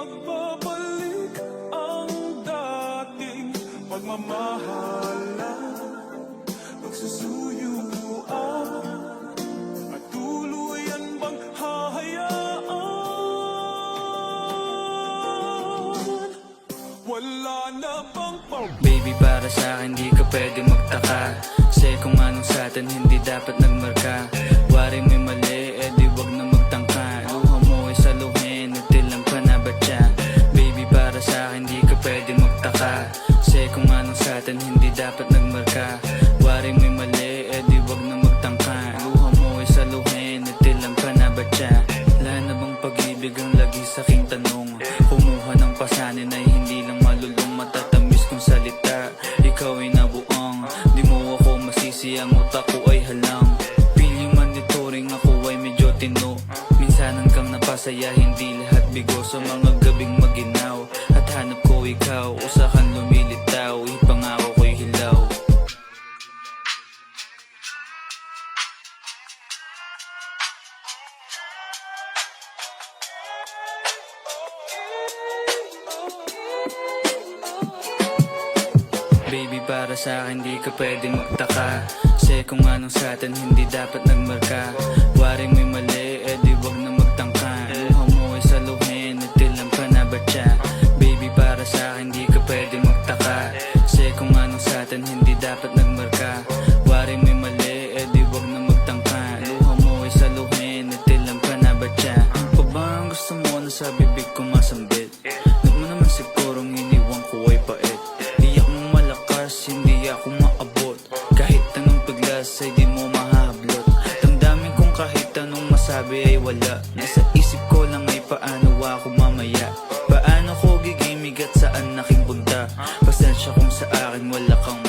magbabalik ang dating pagmamahalan, pagsusuyuan, at tuluyan bang hahayaan? Wala na bang Baby, para sa akin di ka pwede magtaka, kasi kung anong sa atin hindi dapat nagmarka. Wari may mali, di wag na magtangka. Luha mo ay saluhin, nagtilang ka na ba siya? Baby, para sa akin di ka pwede magtaka, kasi kung anong sa atin hindi dapat nagmarka. Wari may mali, di wag na magtangka. Luha mo ay saluhin, nagtilang ka na ba siya? Wala na bang pag-ibig ang lagi sa aking tanong? Kumuha ng pasanin ay hindi lang malulong, matatamis kong salita. Ikaw ay nabuang, di mo ako masisi, ang utak ko ay halang. Feeling monitoring, ako ay medyo tino. Minsan hanggang napasaya, hindi lahat bigo. Sa mga gabing maginaw, at hanap ko ikaw, usakan lumilitaw, ipangako ko'y hilaw. Baby, para sa akin di ka pwede magtaka, kasi kung anong sa atin hindi dapat nagmarka. Wari may mali, di wag na magtangka. Luha mo ay saluhin, nagtilang ka na ba siya? Baby, para sa akin di ka pwede magtaka, kasi kung anong sa atin hindi dapat nagmarka. Wari may mali, di wag na magtangka. Luha mo ay saluhin, nagtilang ka na ba siya? Ano pa ba ang gusto mo na sa bibig ko masambit? Huwag mo naman sigurong iniwan ko ay pait. Hindi ako maabot, kahit anong paglas ay di mo mahablot. Damdamin kong kahit anong masabi ay wala. Nasa isip ko lang ay paano ako mamaya, paano ko gigimig at saan aking punta. Pasensya kung sa akin wala kang